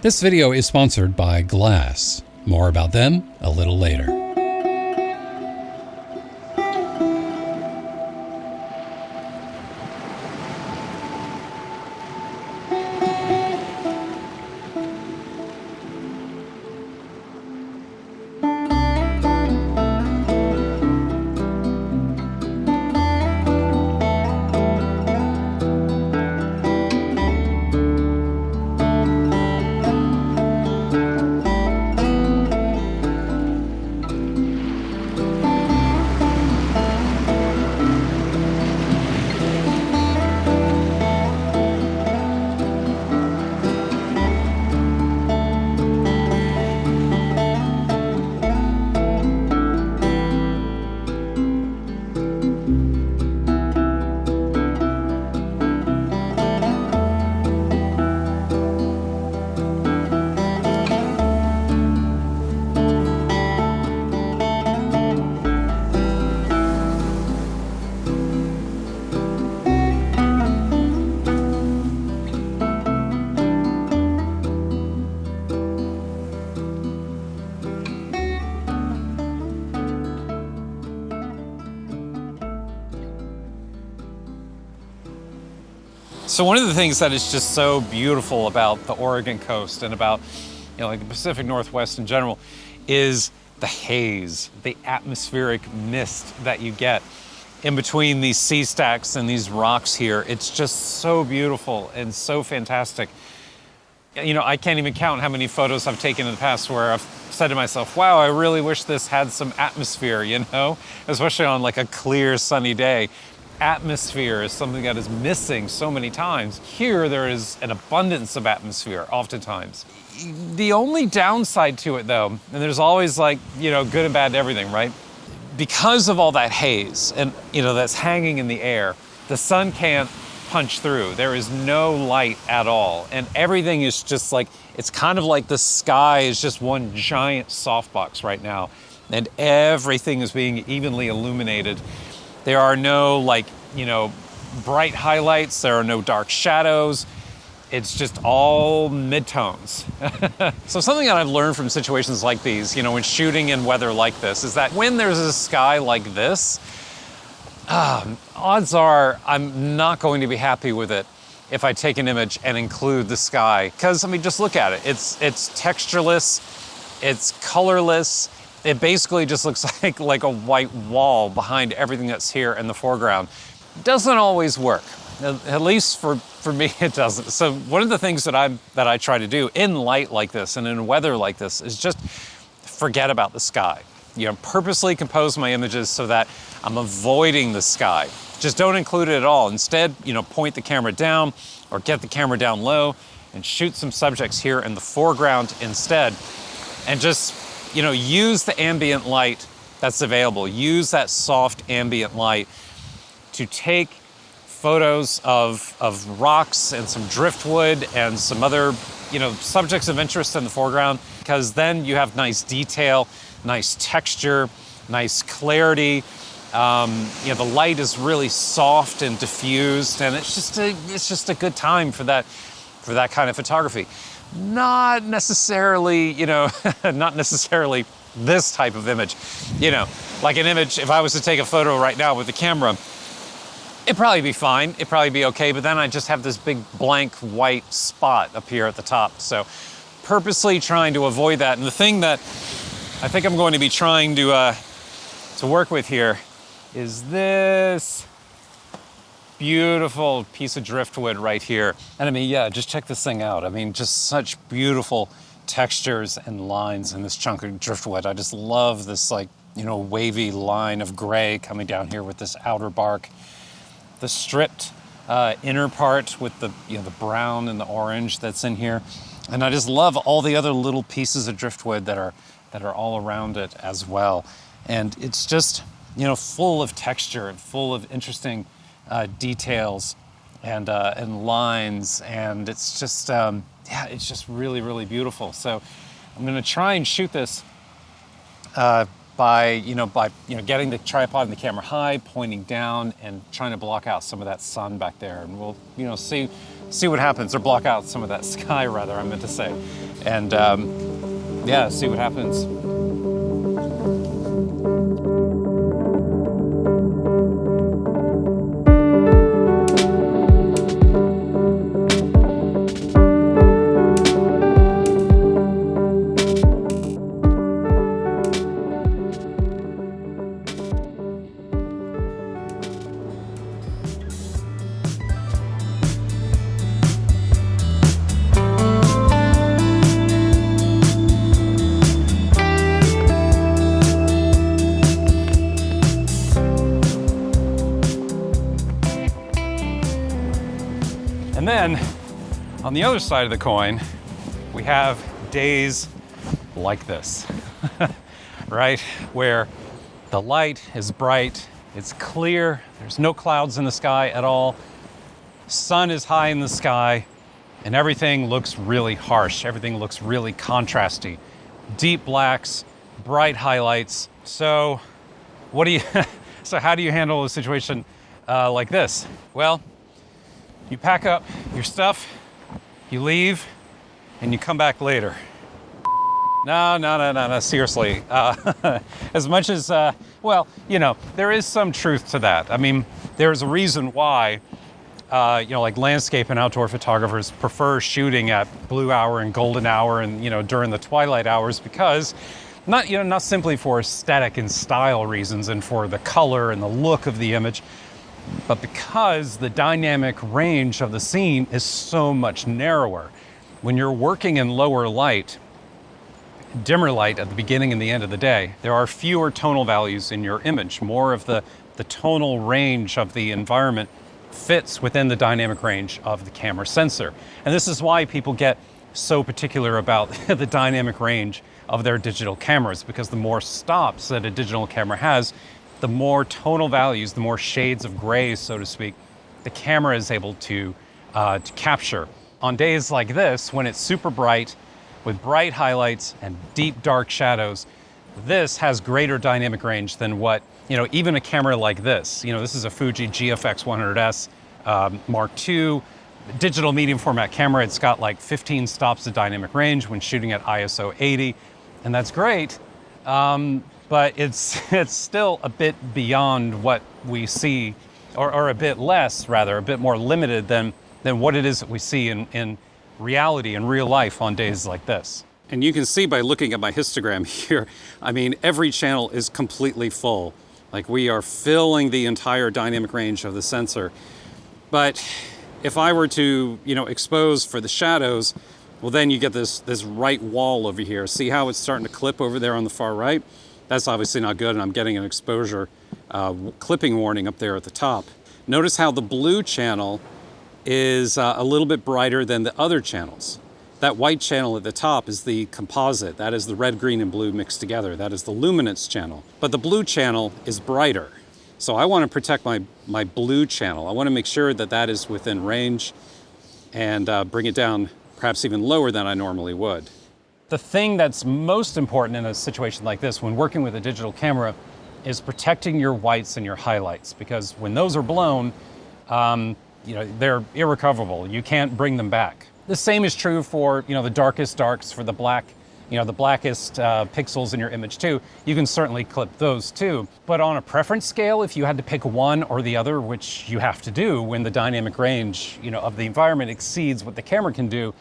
This video is sponsored by Glass. More about them a little later. So one of the things that is just so beautiful about the Oregon coast and about, like the Pacific Northwest in general, is the haze, the atmospheric mist that you get in between these sea stacks and these rocks here. It's just so beautiful and so fantastic. I can't even count how many photos I've taken in the past where I've said to myself, wow, I really wish this had some atmosphere, especially on like a clear sunny day. Atmosphere is something that is missing so many times. Here, there is an abundance of atmosphere, oftentimes. The only downside to it, though, and there's always good and bad to everything, right? Because of all that haze and, that's hanging in the air, the sun can't punch through. There is no light at all. And everything is just it's kind of like the sky is just one giant softbox right now. And everything is being evenly illuminated. There are no bright highlights. There are no dark shadows. It's just all midtones. So something that I've learned from situations like these, when shooting in weather like this, is that when there's a sky like this, odds are I'm not going to be happy with it if I take an image and include the sky. Because, just look at it. It's textureless, it's colorless. It basically just looks like a white wall behind everything that's here in the foreground. Doesn't always work. At least for me, it doesn't. So one of the things that I try to do in light like this and in weather like this is just forget about the sky. Purposely compose my images so that I'm avoiding the sky. Just don't include it at all. Instead, point the camera down or get the camera down low and shoot some subjects here in the foreground instead. And just use the ambient light that's available. Use that soft ambient light to take photos of rocks and some driftwood and some other, subjects of interest in the foreground, because then you have nice detail, nice texture, nice clarity. The light is really soft and diffused, and it's just a good time for that kind of photography. Not necessarily, not necessarily this type of image. Like an image, if I was to take a photo right now with the camera, it'd probably be fine, it'd probably be okay, but then I just have this big blank white spot up here at the top. So purposely trying to avoid that. And the thing that I think I'm going to be trying to work with here is this beautiful piece of driftwood right here. And just check this thing out. Just such beautiful textures and lines in this chunk of driftwood. I just love this wavy line of gray coming down here with this outer bark. The stripped inner part with the brown and the orange that's in here. And I just love all the other little pieces of driftwood that are all around it as well. And it's just, full of texture and full of interesting details and lines, and it's just it's just really, really beautiful. So I'm going to try and shoot this by getting the tripod and the camera high, pointing down, and trying to block out some of that sun back there. And we'll see see what happens, or block out some of that sky, rather, I meant to say. And yeah, see what happens. And then on the other side of the coin, we have days like this, right? Where the light is bright, it's clear, there's no clouds in the sky at all, sun is high in the sky, and everything looks really harsh. Everything looks really contrasty. Deep blacks, bright highlights. So so how do you handle a situation like this? Well, you pack up your stuff, you leave, and you come back later. No, seriously. As much as, well, you know, there is some truth to that. I mean, there's a reason why, you know, like landscape and outdoor photographers prefer shooting at blue hour and golden hour and, you know, during the twilight hours, because not simply for aesthetic and style reasons and for the color and the look of the image, but because the dynamic range of the scene is so much narrower. When you're working in lower light, dimmer light at the beginning and the end of the day, there are fewer tonal values in your image. More of the tonal range of the environment fits within the dynamic range of the camera sensor. And this is why people get so particular about the dynamic range of their digital cameras, because the more stops that a digital camera has, the more tonal values, the more shades of gray, so to speak, the camera is able to capture. On days like this, when it's super bright, with bright highlights and deep dark shadows, this has greater dynamic range than what, you know, even a camera like this. You know, this is a Fuji GFX 100S Mark II digital medium format camera. It's got like 15 stops of dynamic range when shooting at ISO 80, and that's great. But it's still a bit beyond what we see, or a bit less, rather, a bit more limited than what it is that we see in reality, in real life on days like this. And you can see by looking at my histogram here, I mean, every channel is completely full. Like, we are filling the entire dynamic range of the sensor. But if I were to, you know, expose for the shadows, well, then you get this right wall over here. See how it's starting to clip over there on the far right? That's obviously not good, and I'm getting an exposure clipping warning up there at the top. Notice how the blue channel is a little bit brighter than the other channels. That white channel at the top is the composite. That is the red, green, and blue mixed together. That is the luminance channel. But the blue channel is brighter. So I want to protect my blue channel. I want to make sure that that is within range and bring it down perhaps even lower than I normally would. The thing that's most important in a situation like this when working with a digital camera is protecting your whites and your highlights, because when those are blown, you know, they're irrecoverable. You can't bring them back. The same is true for, you know, the darkest darks, for the black, you know, the blackest pixels in your image too. You can certainly clip those too. But on a preference scale, if you had to pick one or the other, which you have to do when the dynamic range, you know, of the environment exceeds what the camera can do,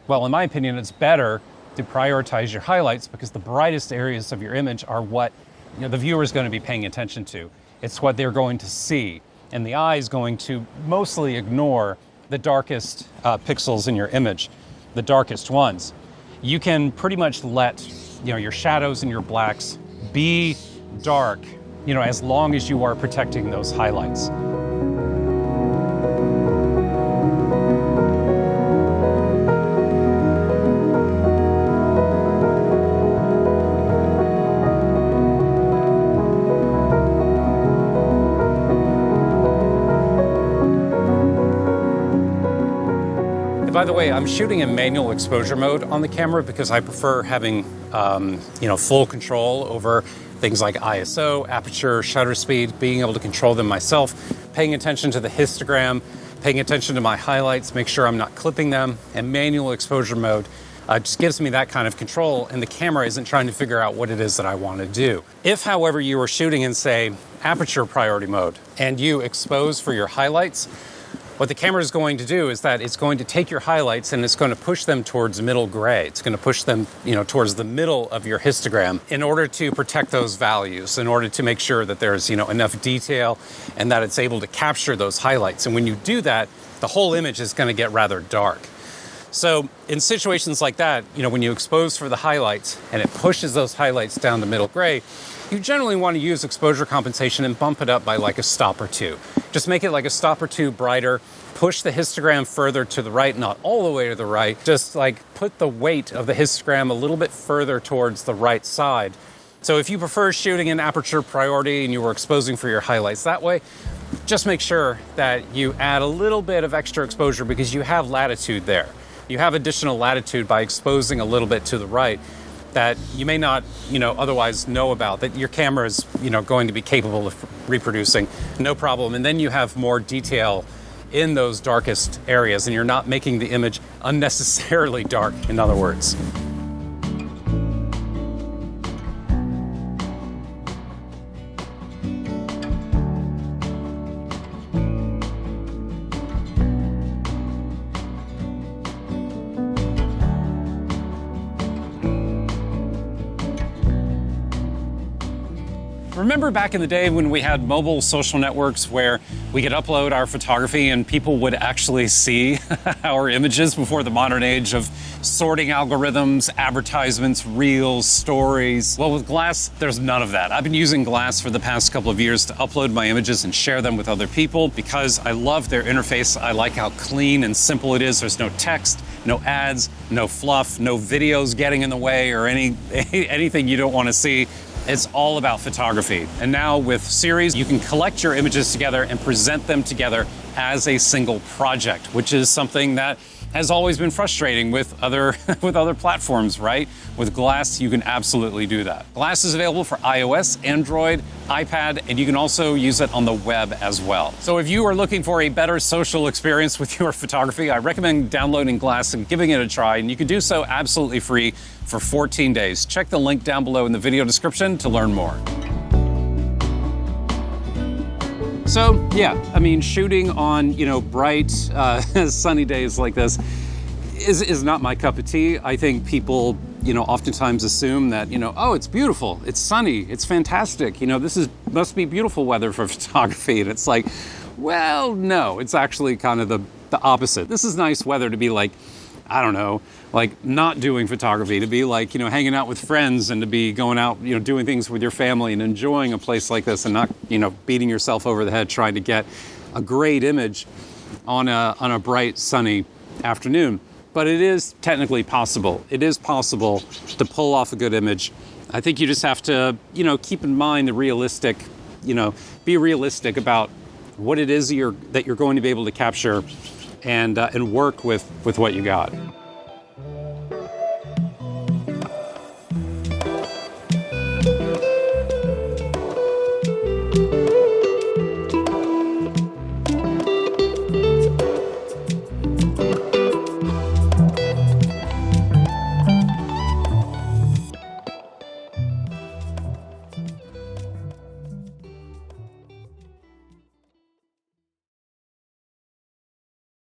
well, in my opinion, it's better to prioritize your highlights, because the brightest areas of your image are what, you know, the viewer is going to be paying attention to. It's what they're going to see, and the eye is going to mostly ignore the darkest pixels in your image, the darkest ones. You can pretty much let, you know, your shadows and your blacks be dark, you know, as long as you are protecting those highlights. By the way, I'm shooting in manual exposure mode on the camera because I prefer having, you know, full control over things like ISO, aperture, shutter speed, being able to control them myself, paying attention to the histogram, paying attention to my highlights, make sure I'm not clipping them, and manual exposure mode just gives me that kind of control, and the camera isn't trying to figure out what it is that I want to do. If, however, you were shooting in, say, aperture priority mode, and you expose for your highlights, what the camera is going to do is that it's going to take your highlights and it's going to push them towards middle gray. It's going to push them, towards the middle of your histogram in order to protect those values, in order to make sure that there's, enough detail and that it's able to capture those highlights. And when you do that, the whole image is going to get rather dark. So in situations like that, when you expose for the highlights and it pushes those highlights down to middle gray, you generally want to use exposure compensation and bump it up by like a stop or two. Just make it like a stop or two brighter, push the histogram further to the right, not all the way to the right, just like put the weight of the histogram a little bit further towards the right side. So if you prefer shooting in aperture priority and you were exposing for your highlights that way, just make sure that you add a little bit of extra exposure because you have latitude there. You have additional latitude by exposing a little bit to the right that you may not, otherwise know about, that your camera is, going to be capable of reproducing, no problem. And then you have more detail in those darkest areas and you're not making the image unnecessarily dark, in other words. Remember back in the day when we had mobile social networks where we could upload our photography and people would actually see our images before the modern age of sorting algorithms, advertisements, reels, stories? Well, with Glass, there's none of that. I've been using Glass for the past couple of years to upload my images and share them with other people because I love their interface. I like how clean and simple it is. There's no text, no ads, no fluff, no videos getting in the way or anything you don't want to see. It's all about photography. And now with Series, you can collect your images together and present them together as a single project, which is something that has always been frustrating with other platforms, right? With Glass, you can absolutely do that. Glass is available for iOS, Android, iPad, and you can also use it on the web as well. So if you are looking for a better social experience with your photography, I recommend downloading Glass and giving it a try, and you can do so absolutely free for 14 days. Check the link down below in the video description to learn more. So yeah, shooting on, bright, sunny days like this is not my cup of tea. I think people, oftentimes assume that, oh, it's beautiful, it's sunny, it's fantastic. This must be beautiful weather for photography. And it's like, well, no, it's actually kind of the opposite. This is nice weather to be like, I don't know, like not doing photography, to be like, hanging out with friends and to be going out, doing things with your family and enjoying a place like this and not, beating yourself over the head trying to get a great image on a bright, sunny afternoon. But it is technically possible. It is possible to pull off a good image. I think you just have to, keep in mind the realistic, be realistic about what it is that you're going to be able to capture and work with what you got.